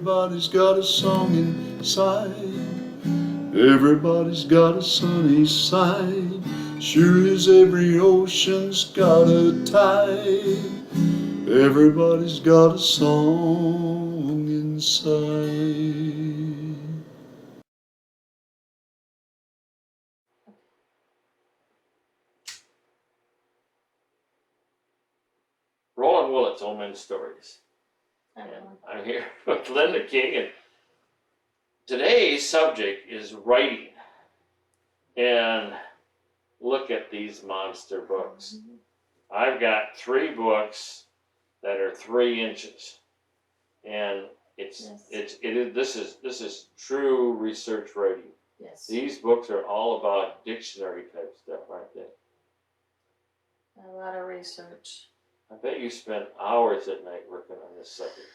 Everybody's got a song inside. Everybody's got a sunny side. Sure as every ocean's got a tide. Everybody's got a song inside. Roland Willits, OMS Stories. And I'm here with Linda King, and today's subject is writing. And look at these monster books. I've got 3 books that are 3 inches, and this is true research writing. Yes. These books are all about dictionary type stuff, aren't they? A lot of research. I bet you spent hours at night working on this subject.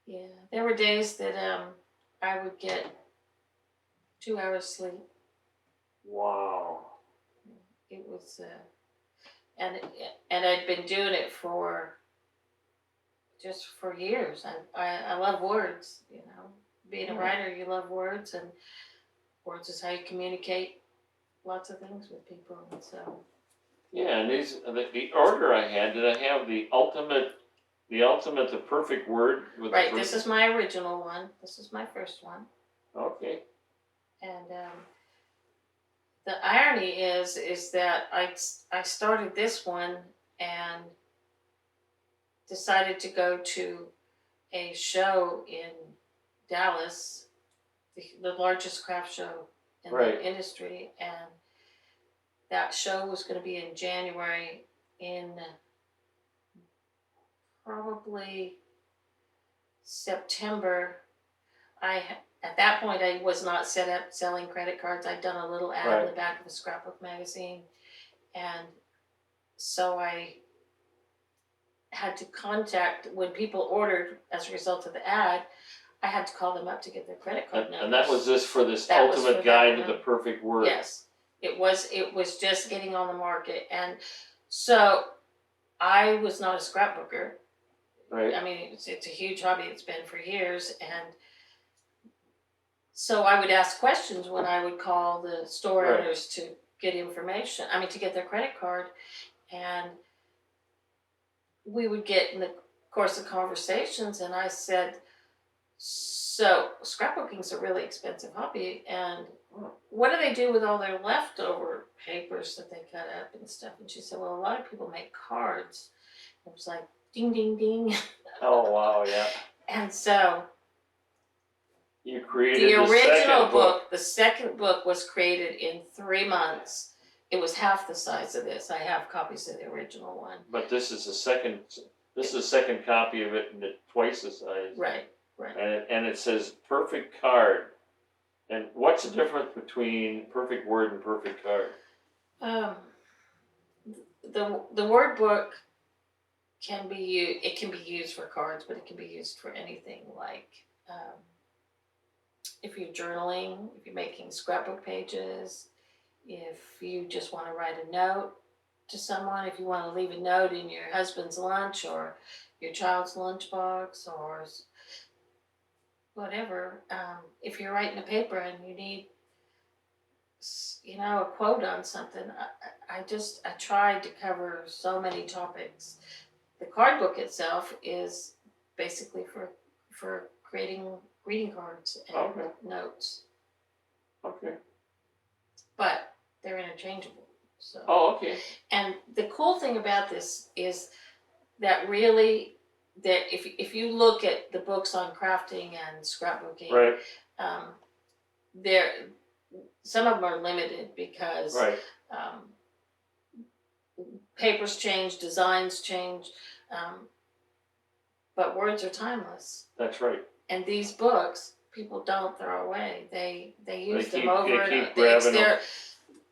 Yeah, there were days that I would get 2 hours sleep. Wow. It was, and I'd been doing it for years. I love words, you know. Being a writer, you love words, and words is how you communicate lots of things with people. And so. Yeah, and the order I had, did I have the perfect word? With right, this is my original one. This is my first one. Okay. And the irony is that I started this one and decided to go to a show in Dallas, the largest craft show in the industry, and that show was going to be in January in probably September. At that point, I was not set up selling credit cards. I'd done a little ad in the back of a scrapbook magazine, and so I had to contact, when people ordered as a result of the ad, I had to call them up to get their credit card numbers. And that was this ultimate guide to the perfect word. Yes, it was just getting on the market, and so I was not a scrapbooker. Right. I mean, it's a huge hobby. It's been for years, and so I would ask questions when I would call the store owners to get information. I mean, to get their credit card, and we would get in the course of conversations, and I said, so scrapbooking's a really expensive hobby, and what do they do with all their leftover papers that they cut up and stuff? And she said, well, a lot of people make cards. It was like, ding, ding, ding. Oh, wow, yeah. And so you created the original book. The second book was created in 3 months. It was half the size of this. I have copies of the original one. But this is the second copy of it, and it's twice the size. Right. And it says perfect card. And what's the difference between perfect word and perfect card? The word book can be used for cards, but it can be used for anything, like if you're journaling, if you're making scrapbook pages, if you just want to write a note to someone, if you want to leave a note in your husband's lunch or your child's lunchbox or whatever. If you're writing a paper and you need, a quote on something, I tried to cover so many topics. The card book itself is basically for creating greeting cards and notes. Okay. But they're interchangeable. So. Oh, okay. And the cool thing about this is that really, that if you look at the books on crafting and scrapbooking, some of them are limited because papers change, designs change, but words are timeless. That's right. And these books, people don't throw away. They use them over and over.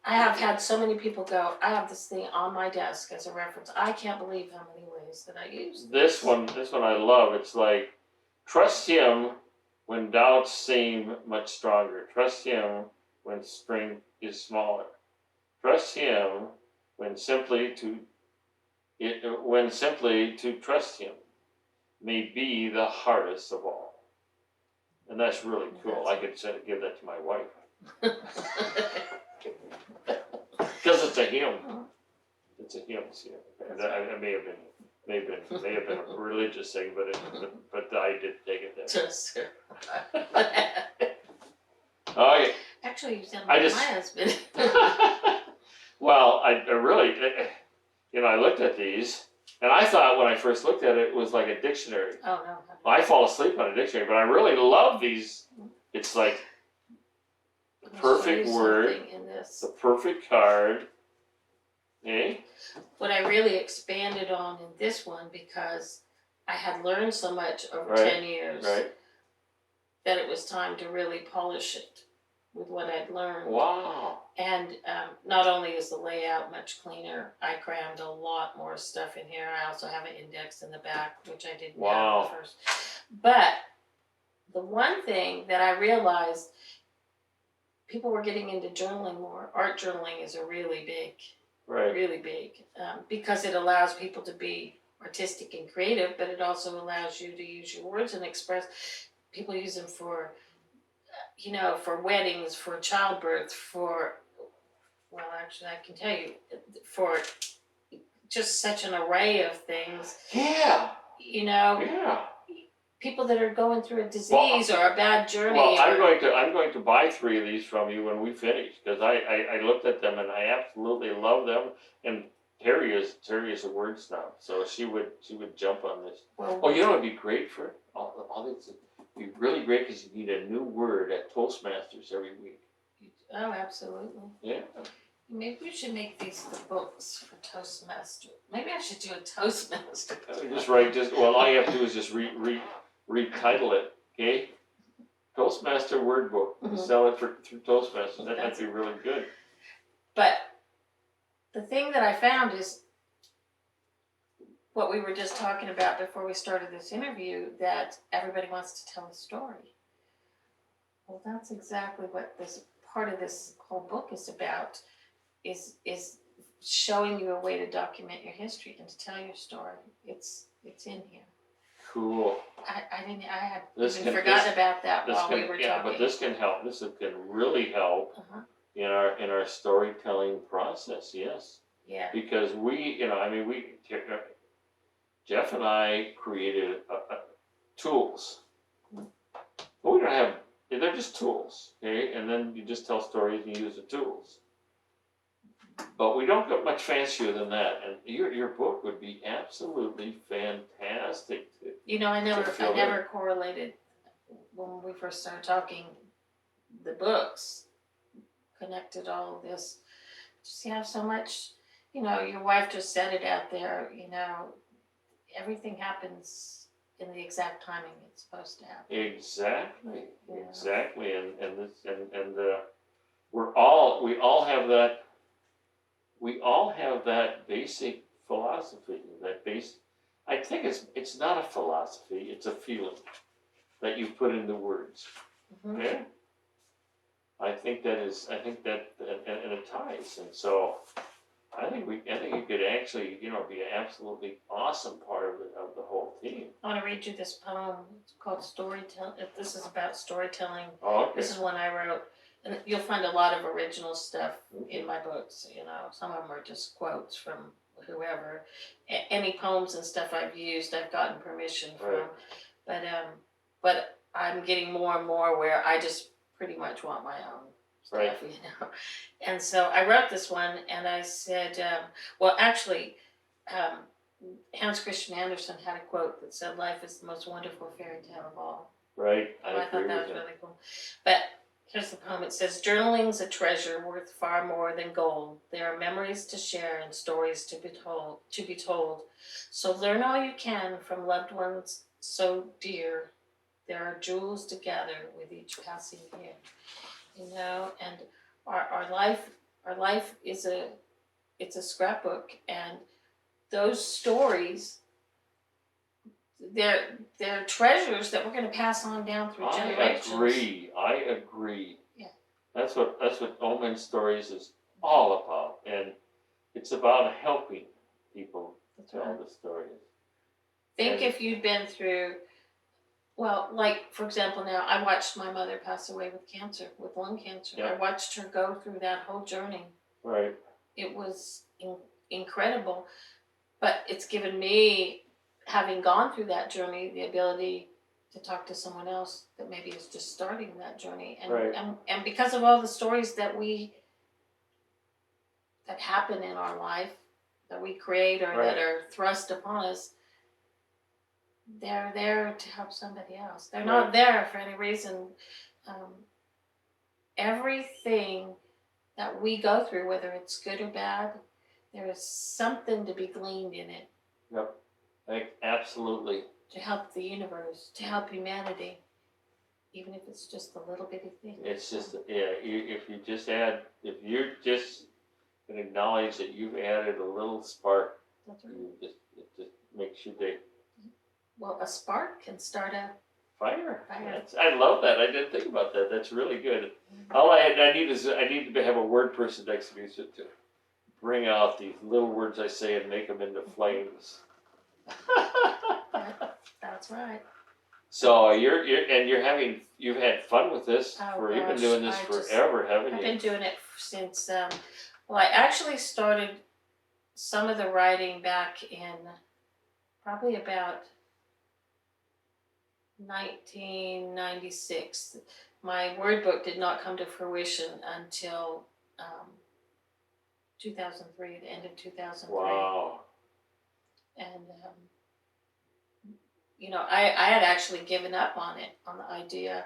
I have had so many people go, I have this thing on my desk as a reference. I can't believe how many ways that I use this one I love. It's like, trust him when doubts seem much stronger. Trust him when strength is smaller. Trust him when simply to trust him may be the hardest of all. And that's really cool. That's- I could give that to my wife. Because it's a hymn. It's a hymn, see. It may have been a religious thing, but I did take it there. Just. Okay. Actually, you sound I like just- my husband. Well, I really, I looked at these, and I thought when I first looked at it, it was like a dictionary. Oh, no. I fall asleep on a dictionary, but I really love these. It's like the I'll show perfect you word, something in this. the perfect card. Eh? What I really expanded on in this one, because I had learned so much over Right, 10 years, Right? that it was time to really polish it with what I'd learned. Wow. And not only is the layout much cleaner, I crammed a lot more stuff in here. I also have an index in the back, which I didn't Wow. have at first. But the one thing that I realized, people were getting into journaling more. Art journaling is a really big, because it allows people to be artistic and creative, but it also allows you to use your words and express. People use them for, for weddings, for childbirth, well, actually, I can tell you, for just such an array of things. Yeah. Yeah. People that are going through a disease or a bad journey. Well, I'm going to buy 3 of these from you when we finish, because I looked at them and I absolutely love them. And Terry is a word snob, so she would jump on this. Well, Oh, it'd be great for all these. It'd be really great because you need a new word at Toastmasters every week. Oh, absolutely. Yeah. Maybe we should make these the books for Toastmaster. Maybe I should do a Toastmaster. All you have to do is just retitle it, okay? Toastmaster word book. Mhm. Sell it through Toastmasters. That might be really good. But the thing that I found is what we were just talking about before we started this interview, that everybody wants to tell a story. Well, that's exactly what this part of this whole book is about, is showing you a way to document your history and to tell your story. It's in here. Cool. I had This even can- forgotten about that while we were yeah, talking. but this can help. This can really help Uh-huh. in our storytelling process. Yes, Yeah. because Jeff and I created tools. But we don't have. They're just tools, okay? And then you just tell stories and you use the tools. But we don't get much fancier than that. And your book would be absolutely fantastic. I fill in. never correlated when we first started talking. The books connected all of this. Just you have so much. Your wife just said it out there. Everything happens in the exact timing it's supposed to happen. Exactly. Yeah. Exactly. And we all have that. We all have that basic philosophy. I think it's not a philosophy. It's a feeling that you put into words. Mm-hmm. Yeah. I think that, and it ties. And so, I think you could actually, be an absolutely awesome part of the whole team. I want to read you this poem. It's called Storytelling. If this is about storytelling, Oh, okay. this is one I wrote. And you'll find a lot of original stuff in my books. Some of them are just quotes from whoever. Any poems and stuff I've used, I've gotten permission from. Right. But I'm getting more and more where I just pretty much want my own stuff, Right. And so I wrote this one, and I said, Hans Christian Andersen had a quote that said, "Life is the most wonderful fairy tale of all." Right. And I agree thought that with was really cool. But here's the poem. It says, "Journaling's a treasure worth far more than gold. There are memories to share and stories to be told. So learn all you can from loved ones so dear. There are jewels to gather with each passing year." And our life is it's a scrapbook, and those stories, they're treasures that we're going to pass on down through generations. I agree. Yeah. That's what Omen Stories is all about, and it's about helping people That's tell right. the stories. Think And- if you'd been through Well, like, for example, now I watched my mother pass away with cancer, with lung cancer. Yeah. I watched her go through that whole journey. Right. It was incredible, but it's given me, having gone through that journey, the ability to talk to someone else that maybe is just starting that journey. And, Right. and because of all the stories that happen in our life, that we create or Right. that are thrust upon us, they're there to help somebody else. They're not there for any reason. Um, Everything that we go through, whether it's good or bad, there is something to be gleaned in it Yep. Like, absolutely. to help the universe, to help humanity, even if it's just a little bitty thing. It's just, yeah, if you're just can acknowledge that you've added a little spark, That's right. it just makes your day. Well, a spark can start a Fire. fire. I love that. I didn't think about that. That's really good. All I need to have a word person next to me to bring out these little words I say and make them into flames. That's right. So you've had fun with this you've been doing this forever, haven't you? I've been doing it since, well, I actually started some of the writing back in probably about 1996. My word book did not come to fruition until 2003, the end of 2003. Wow. And, you know, I had actually given up on it, on the idea.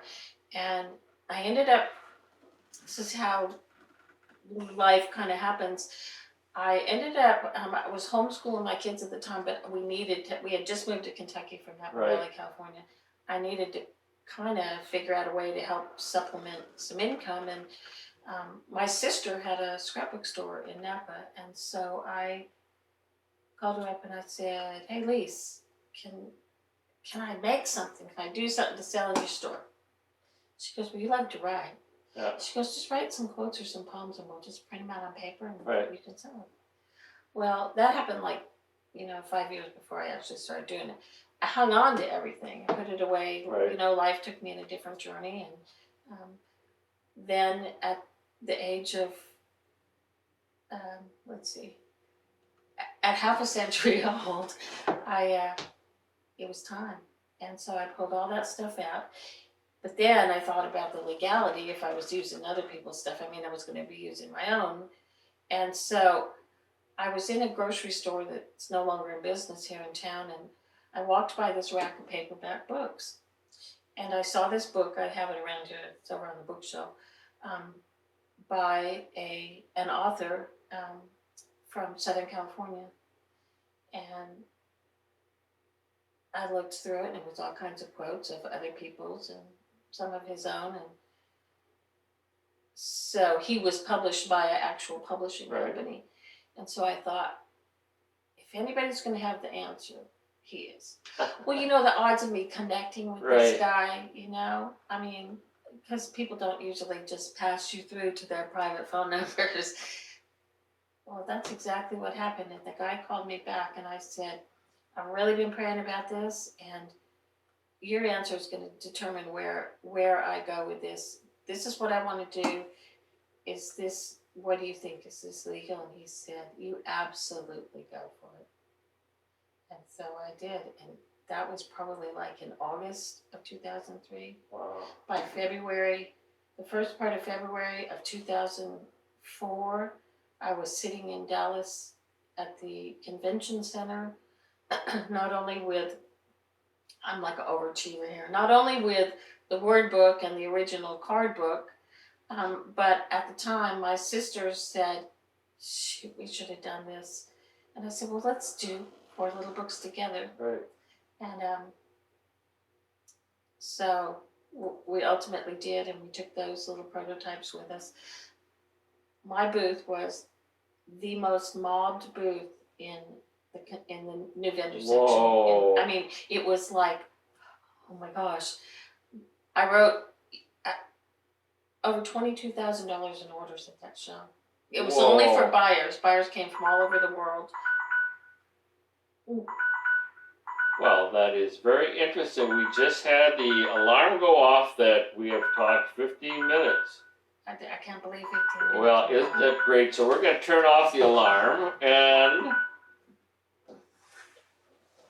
And I ended up, this is how life kind of happens. I ended up, I was homeschooling my kids at the time, but we had just moved to Kentucky from Napa Valley, California. I needed to kind of figure out a way to help supplement some income. And my sister had a scrapbook store in Napa. And so I called her up and I said, "Hey, Lise, can I make something? Can I do something to sell in your store?" She goes, "Well, you love to write." Yeah. She goes, "Just write some quotes or some poems and we'll just print them out on paper and you can sell them." Well, that happened 5 years before I actually started doing it. I hung on to everything. I put it away. Right. You know, life took me in a different journey. And then at the age of, let's see, at half a century old, it was time. And so I pulled all that stuff out. But then I thought about the legality if I was using other people's stuff. I mean, I was going to be using my own. And so I was in a grocery store that's no longer in business here in town, and I walked by this rack of paperback books. And I saw this book, I have it around here, it's over on the bookshelf, by an author from Southern California. And I looked through it, and it was all kinds of quotes of other people's and some of his own. And so he was published by an actual publishing company. And so I thought, if anybody's going to have the answer, he is. Well, you know, the odds of me connecting with this guy, you know, I mean, because people don't usually just pass you through to their private phone numbers. Well, that's exactly what happened. And the guy called me back and I said, "I've really been praying about this, and your answer is going to determine where I go with this. This is what I want to do. What do you think? Is this legal?" And he said, "You absolutely go for it." And so I did. And that was probably like in August of 2003. Wow. By February, the first part of February of 2004, I was sitting in Dallas at the convention center, not only with, I'm like an overachiever here, not only with the word book and the original card book, but at the time my sisters said, "Shoot, we should have done this." And I said, "Well, let's do 4 little books together." Right. And so we ultimately did, and we took those little prototypes with us. My booth was the most mobbed booth in the new vendor section. Whoa. I mean, it was like, oh my gosh. I wrote over $22,000 in orders at that show. It was only for buyers. Buyers came from all over the world. Well, Well, that is very interesting. We just had the alarm go off that we have talked 15 minutes. I can't believe 15 minutes. Well, isn't that great? So we're going to turn off the alarm, and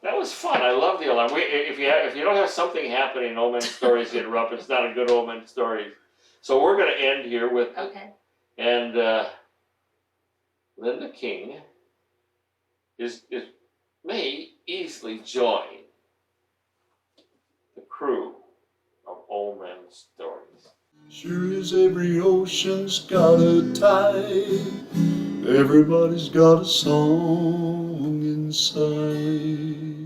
that was fun. I love the alarm. If you don't have something happening in omen stories interrupt, it's not a good omen story. So we're going to end here with Okay. and Linda King may easily join the crew of omen stories. Sure as every ocean's got a tide, everybody's got a song inside.